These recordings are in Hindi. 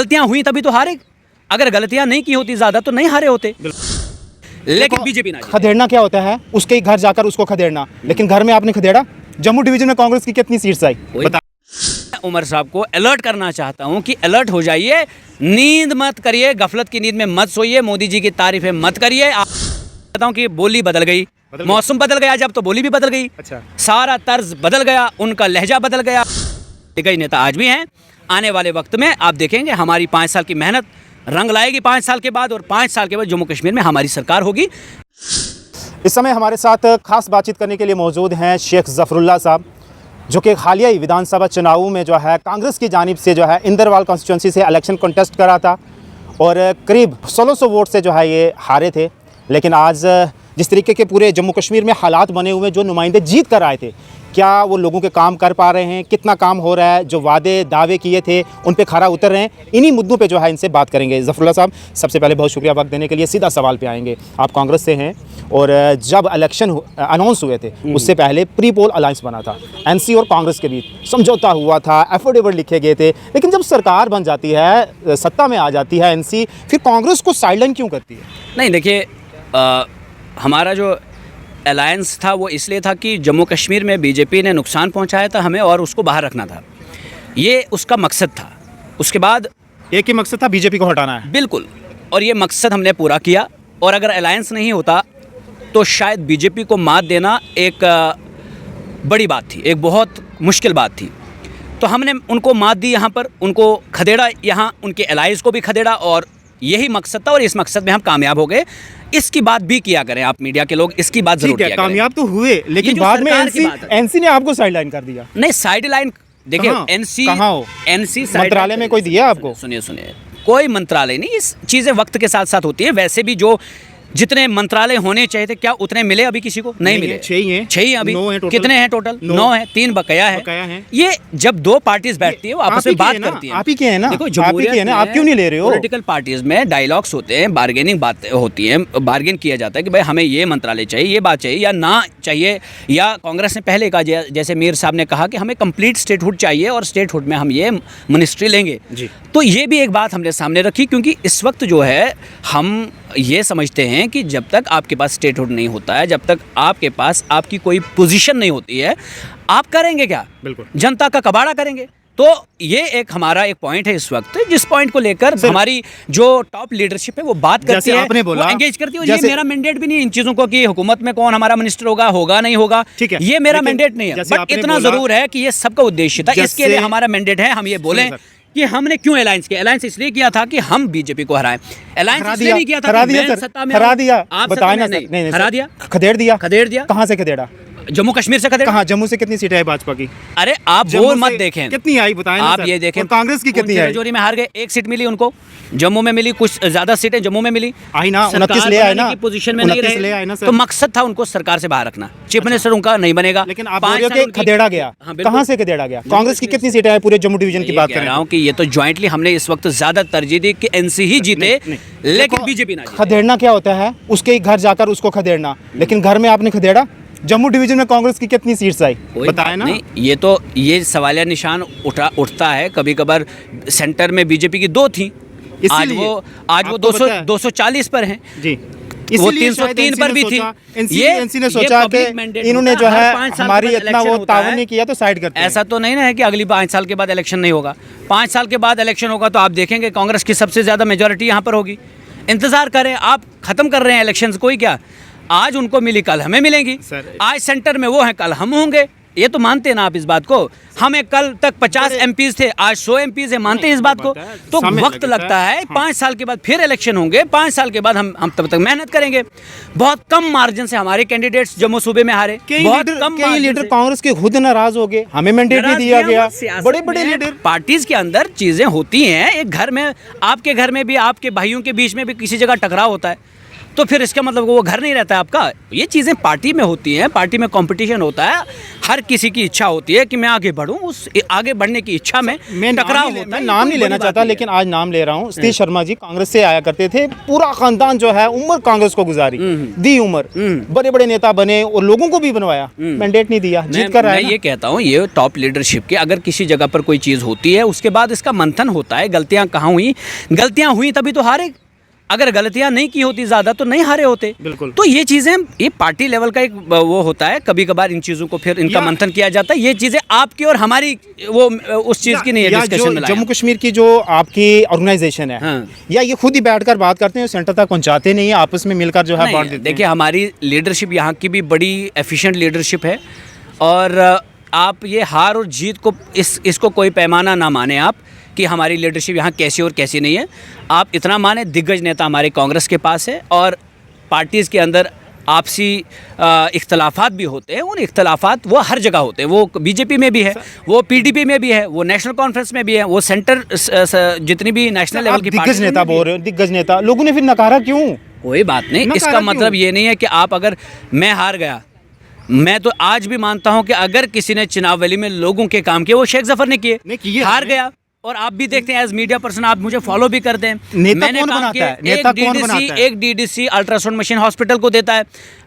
गलतियां हुई तभी तो हारे, अगर गलतियां नहीं की होती ज्यादा तो नहीं हारे होते। लेकिन बीजेपी ना, खदेड़ना क्या होता है, उसके ही घर जाकर उसको खदेड़ना, लेकिन घर में आपने खदेड़ा। जम्मू डिवीजन में कांग्रेस की कितनी सीट्स आई बता। उमर साहब को अलर्ट करना चाहता हूं कि अलर्ट हो जाइए, नींद मत करिए, गफलत की नींद में मत सोइए, मोदी जी की तारीफें मत करिए। आप बताऊं कि बोली बदल गई, मौसम बदल गया, जब तो बोली भी बदल गई। अच्छा, सारा तर्ज बदल गया, उनका लहजा बदल गया। कई नेता आज भी हैं, आने वाले वक्त में आप देखेंगे हमारी 5 साल की मेहनत रंग लाएगी 5 साल के बाद, और 5 साल के बाद जम्मू कश्मीर में हमारी सरकार होगी। इस समय हमारे साथ खास बातचीत करने के लिए मौजूद हैं शेख ज़फ़रुल्लाह साहब, जो कि हालिया ही विधानसभा चुनावों में जो है कांग्रेस की जानिब से जो है इंदरवाल कॉन्स्टिट्यूंसी से इलेक्शन कंटेस्ट करा था और करीब 1600 वोट से जो है ये हारे थे। लेकिन आज जिस तरीके के पूरे जम्मू कश्मीर में हालात बने हुए, जो नुमाइंदे जीत कर आए थे, क्या वो लोगों के काम कर पा रहे हैं, कितना काम हो रहा है, जो वादे दावे किए थे उन पे खरा उतर रहे हैं, इन्हीं मुद्दों पे जो है इनसे बात करेंगे। ज़फ़रुल्लाह साहब, सबसे पहले बहुत शुक्रिया वक्त देने के लिए। सीधा सवाल पे आएंगे, आप कांग्रेस से हैं और जब इलेक्शन अनाउंस हुए थे उससे पहले प्री पोल अलायंस बना था, एनसी और कांग्रेस के बीच समझौता हुआ था, एफोर्डेबल लिखे गए थे। लेकिन जब सरकार बन जाती है, सत्ता में आ जाती है एनसी, फिर कांग्रेस को साइडलाइन क्यों करती है? नहीं, देखिए, हमारा जो अलायंस था वो इसलिए था कि जम्मू कश्मीर में बीजेपी ने नुकसान पहुंचाया था हमें, और उसको बाहर रखना था, ये उसका मकसद था। उसके बाद एक ही मकसद था, बीजेपी को हटाना है। बिल्कुल, और ये मकसद हमने पूरा किया। और अगर अलायंस नहीं होता तो शायद बीजेपी को मात देना एक बड़ी बात थी, एक बहुत मुश्किल बात थी। तो हमने उनको मात दी, यहाँ पर उनको खदेड़ा, यहाँ उनके अलायंस को भी खदेड़ा, और यही मकसद था, और इस मकसद में हम कामयाब हो गए। इसकी बात भी किया करें आप मीडिया के लोग, इसकी बात जरूर किया करें। कामयाब तो हुए, लेकिन बाद में एनसी ने आपको साइडलाइन कर दिया। नहीं, साइडलाइन देखिए, एनसी कहाँ हो? एनसी मंत्रालय में कोई दिया आपको? सुनिए, कोई मंत्रालय नहीं, इस चीजें वक्त के साथ साथ होती है। वैसे भी जो जितने मंत्रालय होने चाहिए थे, क्या उतने मिले अभी किसी को? नहीं मिले। 6 ही हैं अभी। 9 हैं टोटल। कितने हैं टोटल? 9 हैं, 3 बकाया है। ये जब दो पार्टीज बैठती है वो आपस में बात करती है। आप ही के हैं ना, देखो, आप ही के हैं ना, आप क्यों नहीं ले रहे हो? पॉलिटिकल पार्टीज में डायलॉग्स होते हैं, बार्गेनिंग बातें होती हैं, बार्गेन किया जाता है कि भाई हमें ये मंत्रालय चाहिए, ये बात चाहिए या ना चाहिए। या कांग्रेस ने पहले कहा, जैसे मीर साहब ने कहा कि हमें कंप्लीट स्टेटहुड चाहिए और स्टेटहुड में हम ये मिनिस्ट्री लेंगे। तो ये भी एक बात हमने सामने रखी, क्योंकि इस वक्त जो है हम ये समझते हैं कि जब तक आपके पास स्टेटहुड नहीं होता है, जब तक आपके पास आपकी कोई पोजीशन नहीं होती है, आप करेंगे क्या? बिल्कुल, जनता का कबाड़ा करेंगे। तो ये एक हमारा एक पॉइंट है इस वक्त, जिस पॉइंट को लेकर हमारी जो टॉप लीडरशिप है वो बात करती है, आपने बोला, वो एंगेज करती है। और ये मेरा मैंडेट भी नहीं है इन चीजों को कि हुकूमत में कौन हमारा मिनिस्टर होगा नहीं होगा, ये मेरा मैंडेट नहीं है। बट इतना जरूर है कि ये सबका उद्देश्य था, इसके लिए हमारा मैंडेट है। हम ये बोलें कि हमने क्यों अलायंस किया। अलायंस इसलिए किया था कि हम बीजेपी को हराएं। अलायंस इसलिए नहीं किया था कि मैं सत्ता में हरा दिया। आप बताएं ना, नहीं हरा दिया, खदेड़ दिया। कहां से खदेड़ा? जम्मू कश्मीर से खदेड़ा। कहां? जम्मू से कितनी सीटें आई भाजपा की? अरे आप वो मत देखें, कितनी आई बताएं आप ये देखें। कांग्रेस की कितनी आई? राजौरी में हार गए, 1 सीट मिली उनको, जम्मू में मिली, कुछ ज्यादा सीटें जम्मू में मिली। आई ना, 29 ले आए ना, पोजीशन में नहीं रहे। तो मकसद था उनको सरकार से बाहर रखना। चीफ मिनिस्टर उनका नहीं बनेगा। लेकिन आप बोल रहे हो कि खदेड़ा गया, कहां से खदेड़ा गया? कांग्रेस की कितनी सीटें आई पूरे जम्मू डिवीजन की बात कर रहा हूं कि ये तो ज्वाइंटली हमने इस वक्त ज्यादा तरजीह दी कि एनसी ही जीते, लेकिन बीजेपी ना। खदेड़ना क्या होता है? उसके ही घर जाकर उसको खदेड़ना, लेकिन घर में आपने खदेड़ा। जम्मू डिवीजन में कांग्रेस की कितनी सीट्स आई बताएं ना। नहीं, ये सवालिया निशान उठता है। कभी कभार सेंटर में बीजेपी की 2 थी, आज वो 240 पर हैं जी, वो 303 पर भी थी। ये एनसी ने सोचा कि इन्होंने जो है हमारी इतना वो ताउन नहीं किया तो साइड करते हैं। ऐसा तो नहीं ना है कि अगली 5 साल के बाद इलेक्शन नहीं होगा। 5 साल के बाद इलेक्शन होगा तो आप देखेंगे कांग्रेस की सबसे ज्यादा मेजोरिटी यहाँ पर होगी। इंतजार करें, आप खत्म कर रहे हैं इलेक्शंस, कोई क्या, आज उनको मिली कल हमें मिलेंगी। आज सेंटर में वो हैं, कल हम होंगे। ये तो मानते हैं ना आप इस बात को? हमें कल तक 50 एमपीज थे, आज 100 एमपीज है, मानते हैं इस बात को? तो वक्त लगता है। 5 साल के बाद फिर इलेक्शन होंगे, 5 साल के बाद हम तब तक मेहनत करेंगे। बहुत कम मार्जिन से हमारे कैंडिडेट्स जम्मू सूबे में हारे, बहुत कम। लीडर कांग्रेस के खुद नाराज हो गए, हमें मैंडेट भी दिया गया। बड़े लीडर पार्टीज के अंदर चीजें होती हैं। एक घर में, आपके घर में भी, आपके भाइयों के बीच में भी किसी जगह टकराव होता है। तो फिर इसका मतलब वो घर नहीं रहता है आपका। ये चीज़ें पार्टी में होती हैं, पार्टी में कंपटीशन होता है, हर किसी की इच्छा होती है कि मैं आगे बढ़ूं, उस आगे बढ़ने की इच्छा में टकराव होता है। मैं नाम नहीं लेना चाहता, लेकिन आज नाम ले रहा हूँ। सतीश शर्मा जी कांग्रेस से आया करते थे, पूरा खानदान जो है उम्र कांग्रेस को गुजारी, दी उम्र, बड़े बड़े नेता बने और लोगों को भी बनवाया, मैंडेट नहीं दिया, जीत कर मैं ये कहता हूँ, ये टॉप लीडरशिप की अगर किसी जगह पर कोई चीज़ होती है, उसके बाद इसका मंथन होता है, गलतियाँ कहाँ हुई, गलतियाँ हुई तभी तो हारे, अगर गलतियां नहीं की होती ज़्यादा तो नहीं हारे होते। बिल्कुल। तो ये चीज़ें, ये पार्टी लेवल का एक वो होता है, कभी कभार इन चीज़ों को फिर इनका मंथन किया जाता है। ये चीज़ें आपकी और हमारी वो उस चीज़ की नहीं है डिस्कशन में। जम्मू कश्मीर की जो आपकी ऑर्गेनाइजेशन है, हाँ। या ये खुद ही बैठकर बात करते हैं, सेंटर तक पहुंचाते नहीं है, आपस में मिलकर जो है बांट देते हैं। देखिए, हमारी लीडरशिप यहाँ की भी बड़ी एफिशिएंट लीडरशिप है, और आप ये हार और जीत को इसको कोई पैमाना ना माने आप कि हमारी लीडरशिप यहाँ कैसी और कैसी नहीं है। आप इतना माने, दिग्गज नेता हमारे कांग्रेस के पास है, और पार्टीज़ के अंदर आपसी इख्तलाफात भी होते हैं, उन इख्तलाफात वो हर जगह होते हैं। वो बीजेपी में भी है, वो पीडीपी में भी है, वो नेशनल कॉन्फ्रेंस में भी है, वो सेंटर जितनी भी नेशनल लेवल की दिग्गज नेता बोल रहे हो, दिग्गज नेता, लोगों ने फिर नकारा क्यों? कोई बात नहीं, इसका मतलब ये नहीं है कि आप, अगर मैं हार गया, मैं तो आज भी मानता हूं कि अगर किसी ने चुनाव वैली में लोगों के काम किए, वो शेख जफर ने किए, हार गया। और आप भी देखते हैं, एज मीडिया पर्सन आप मुझे फॉलो भी करते हैं। मैंने कहा कि एक डीडीसी अल्ट्रासाउंड मशीन हॉस्पिटल को देता है,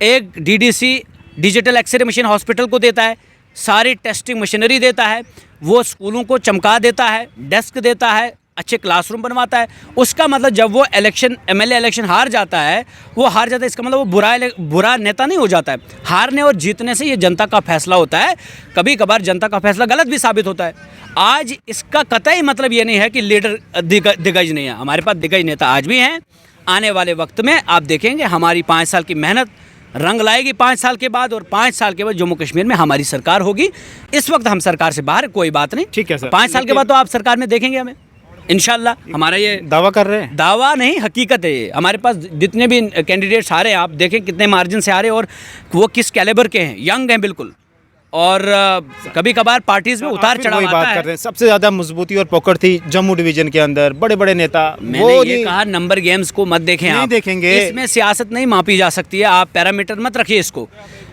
एक DDC digital X-ray machine hospital को देता है, सारी टेस्टिंग मशीनरी देता है, वो स्कूलों को चमका देता है, डेस्क देता है, अच्छे क्लासरूम बनवाता है। उसका मतलब जब वो इलेक्शन, एमएलए इलेक्शन हार जाता है, इसका मतलब वो बुरा नेता नहीं हो जाता है। हारने और जीतने से ये जनता का फैसला होता है, कभी कभार जनता का फैसला गलत भी साबित होता है। आज इसका कतई मतलब ये नहीं है कि लीडर दिग्गज नहीं है, हमारे पास दिग्गज नेता आज भी हैं। आने वाले वक्त में आप देखेंगे हमारी 5 साल की मेहनत रंग लाएगी 5 साल के बाद, और 5 साल के बाद जम्मू कश्मीर में हमारी सरकार होगी। इस वक्त हम सरकार से बाहर, कोई बात नहीं, ठीक है सर। 5 साल के बाद तो आप सरकार में देखेंगे हमें, इंशाल्लाह। हमारा ये दावा कर रहे हैं, दावा नहीं, हकीकत है ये। हमारे पास जितने भी कैंडिडेट्स आ रहे हैं, आप देखें कितने मार्जिन से आ रहे हैं, और वो किस कैलिबर के हैं, यंग हैं बिल्कुल। और कभी कभार पार्टीज में उतार चढ़ाव आता है। कर रहे हैं, सबसे ज्यादा मजबूती और पकड़ थी जम्मू डिवीजन के अंदर, बड़े बड़े नेता। मैंने ये कहा, नंबर गेम्स को मत देखें, नहीं आप देखेंगे, इसमें सियासत नहीं मापी जा सकती है, आप पैरामीटर मत रखिए इसको।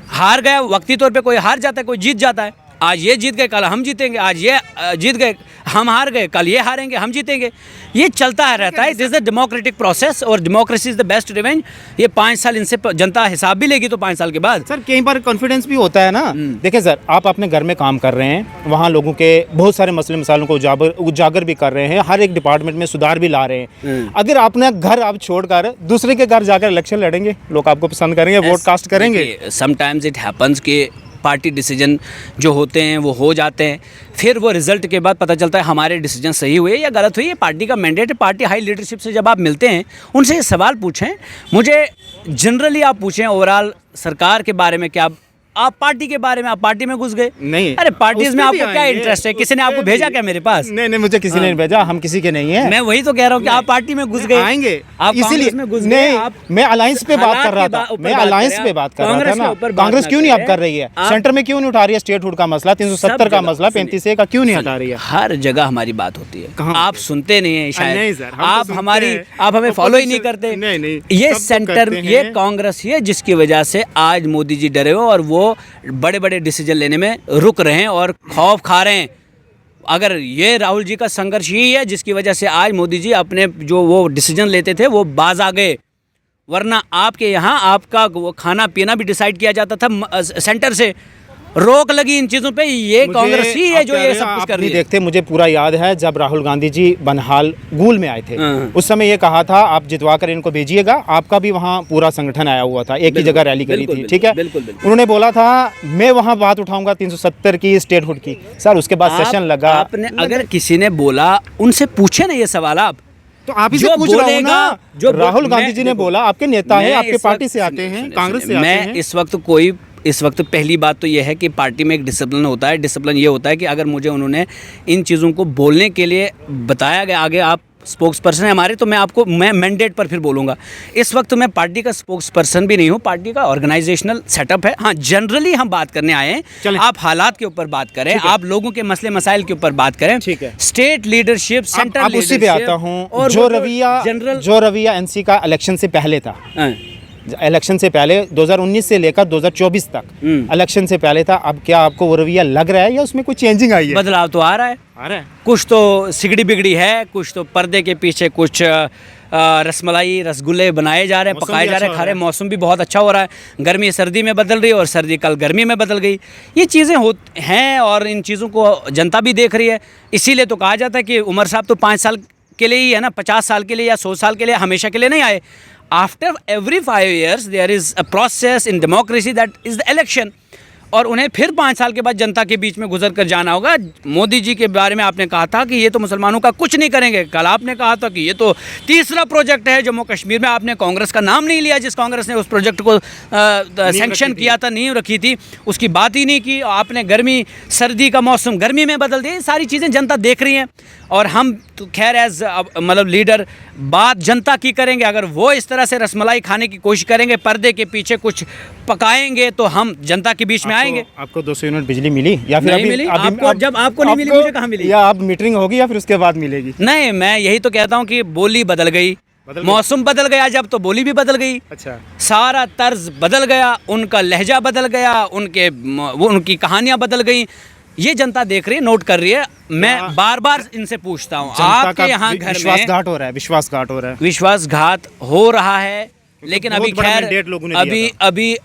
हार गया, वक्ती तौर पे कोई हार जाता है, कोई जीत जाता है। आज ये जीत गए, कल हम जीतेंगे, आज ये जीत गए, हम हार गए, कल ये हारेंगे, हम जीतेंगे। ये चलता है रहता है, this is the democratic process, और democracy is the best revenge. ये 5 साल इनसे जनता हिसाब भी लेगी, तो 5 साल के बाद सर कई बार कॉन्फिडेंस भी होता है ना। देखिए सर, आप अपने घर में काम कर रहे हैं, वहाँ लोगों के बहुत सारे मसले मसालों को उजागर भी कर रहे हैं, हर एक डिपार्टमेंट में सुधार भी ला रहे हैं। अगर आपने घर आप छोड़कर दूसरे के घर जाकर इलेक्शन लड़ेंगे, लोग आपको पसंद करेंगे, वोट कास्ट करेंगे। समटाइम्स इट हैपन्स कि पार्टी डिसीजन जो होते हैं वो हो जाते हैं, फिर वो रिजल्ट के बाद पता चलता है हमारे डिसीजन सही हुए या गलत हुए। ये पार्टी का मैंडेट है। पार्टी हाई लीडरशिप से जब आप मिलते हैं, उनसे ये सवाल पूछें, मुझे जनरली आप पूछें ओवरऑल सरकार के बारे में, क्या आप पार्टी के बारे में, आप पार्टी में घुस गए? नहीं, अरे पार्टीज में आपको क्या इंटरेस्ट है? किसी ने आपको भेजा क्या मेरे पास? नहीं, मुझे किसी ने भेजा, हम किसी के नहीं है। मैं वही तो कह रहा हूँ कि आप पार्टी में घुस गए, आएंगे आप इसीलिए में घुस गए। आप मैं अलायंस पे बात कर रहा था, मैं अलायंस पे बात कर रहा था ना। कांग्रेस क्यों नहीं आप कर रही है? सेंटर में क्यों नहीं उठा रही है स्टेटहुड का मसला, 370 का मसला, 35A का क्यों नहीं हटा रही है? हर जगह हमारी बात होती है, आप सुनते नहीं है शायद। नहीं सर, आप हमारी, आप हमें फॉलो ही नहीं करते। नहीं, ये सेंटर, ये कांग्रेस ही है जिसकी वजह से आज मोदी जी डरे हो और वो बड़े बड़े डिसीजन लेने में रुक रहे हैं और खौफ खा रहे हैं। अगर ये राहुल जी का संघर्ष ही है जिसकी वजह से आज मोदी जी अपने जो वो डिसीजन लेते थे वो बाज आ गए, वरना आपके यहाँ आपका वो खाना पीना भी डिसाइड किया जाता था सेंटर से। रोक लगी इन चीज़ों पे, ये कांग्रेस ही है जो ये सब कुछ कर रही है। देखते, मुझे पूरा याद है जब राहुल गांधी जी बनहाल गूल में आए थे, उस समय ये कहा था आप जितवा कर इनको भेजिएगा। आपका भी वहाँ पूरा संगठन आया हुआ था, एक ही जगह रैली करी थी, ठीक है। उन्होंने बोला था मैं वहाँ बात उठाऊंगा 370 की स्टेटहुड की। सर उसके बाद सेशन लगा। आपने अगर किसी ने बोला, उनसे पूछे ना ये सवाल, आप तो आप ही से पूछ रहा हूं ना। जो राहुल गांधी जी ने बोला, आपके नेता हैं, आपके पार्टी से आते हैं, कांग्रेस से आते हैं। इस वक्त पहली बात तो यह है कि पार्टी में एक डिसिप्लिन होता है। डिसिप्लिन ये होता है कि अगर मुझे उन्होंने इन चीज़ों को बोलने के लिए बताया गया, आगे आप स्पोक्स पर्सन है हमारे, तो मैं मैंडेट पर फिर बोलूँगा। इस वक्त मैं पार्टी का स्पोक्स पर्सन भी नहीं हूँ, पार्टी का ऑर्गेनाइजेशनल सेटअप है। हाँ, जनरली हम बात करने आए हैं, आप हालात के ऊपर बात करें, आप लोगों के मसले मसाइल के ऊपर बात करें, ठीक है। स्टेट लीडरशिप, सेंट्रल लीडरशिप, उसी पे आता हूँ। जो रवैया NC का इलेक्शन से पहले था, इलेक्शन से पहले 2019 से लेकर 2024 तक इलेक्शन से पहले था, अब क्या आपको वो रवैया लग रहा है या उसमें कुछ चेंजिंग आई है? बदलाव तो आ रहा है। आ रहा है। कुछ तो सिगड़ी बिगड़ी है, कुछ तो पर्दे के पीछे कुछ रसमलाई रसगुल्ले बनाए जा रहे हैं, मौसम पकाए भी जा रहे अच्छा हैं, हो खा रहे रहा हैं। मौसम भी बहुत अच्छा हो रहा है। गर्मी सर्दी में बदल रही है और सर्दी कल गर्मी में बदल गई। ये चीज़ें हैं और इन चीज़ों को जनता भी देख रही है। इसीलिए तो कहा जाता है कि उमर साहब तो 5 साल के लिए ही है ना, 50 साल के लिए या 100 साल के लिए, हमेशा के लिए नहीं आए। After every 5 years there is a process in democracy, that is the election. और उन्हें फिर 5 साल के बाद जनता के बीच में गुजर कर जाना होगा। मोदी जी के बारे में आपने कहा था कि ये तो मुसलमानों का कुछ नहीं करेंगे। कल आपने कहा था कि ये तो तीसरा प्रोजेक्ट है जम्मू कश्मीर में। आपने कांग्रेस का नाम नहीं लिया, जिस कांग्रेस ने उस प्रोजेक्ट को सैंक्शन किया था, नींव रखी थी, उसकी बात ही नहीं की। आपने गर्मी सर्दी का मौसम गर्मी में बदल दिया। ये सारी चीज़ें जनता देख रही हैं और हम तो खैर एज मतलब लीडर बात जनता की करेंगे। अगर वो इस तरह से रसमलाई खाने की कोशिश करेंगे, पर्दे के पीछे कुछ पकाएंगे, तो हम जनता के बीच में आएंगे। आपको 200 यूनिट बिजली मिली या फिर नहीं मिली? आपको जब आपको नहीं मिली, मुझे कहाँ मिली? या अब मीटरिंग होगी या फिर उसके बाद मिलेगी? नहीं, मैं यही तो कहता हूँ कि बोली बदल गई, मौसम बदल गया, जब तो बोली भी बदल गई। अच्छा, सारा तर्ज बदल गया, उनका लहजा बदल गया, उनकी कहानियां बदल गई। ये जनता देख रही है, नोट कर रही है। मैं बार बार इनसे पूछता हूँ, आपके यहाँ घर में विश्वासघात हो रहा है, विश्वासघात हो रहा है, विश्वासघात हो रहा है। लेकिन अभी खैर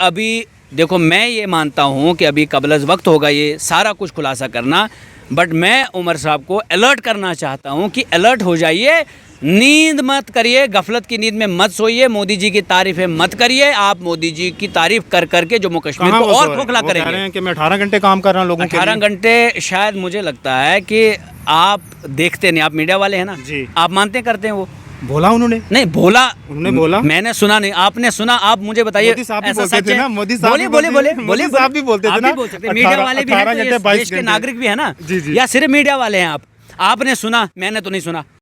अभी देखो, मैं ये मानता हूँ कि अभी कबल वक्त होगा ये सारा कुछ खुलासा करना। बट मैं उमर साहब को अलर्ट करना चाहता हूँ कि अलर्ट हो जाइए, नींद मत करिए, गफलत की नींद में मत सोइए, मोदी जी की तारीफें मत करिए। आप मोदी जी की तारीफ कर करके जम्मू कश्मीर को और खोखला करेंगे। कह रहे हैं कि मैं 18 घंटे काम कर रहा हूँ लोगों के लिए। 18 घंटे शायद मुझे लगता है कि आप देखते नहीं, आप मीडिया वाले हैं ना जी, आप मानते करते हैं। वो बोला उन्होंने? नहीं बोला, उन्होंने बोला, मैंने सुना नहीं, आपने सुना? आप मुझे बताइए। मोदी साहब भी बोलते थे ना, मोदी साहब बोले बोले बोले बोले साहब भी बोलते थे ना, मीडिया वाले भी हैं, तो देश के नागरिक भी है ना, या सिर्फ मीडिया वाले हैं आप? आपने सुना, मैंने तो नहीं सुना।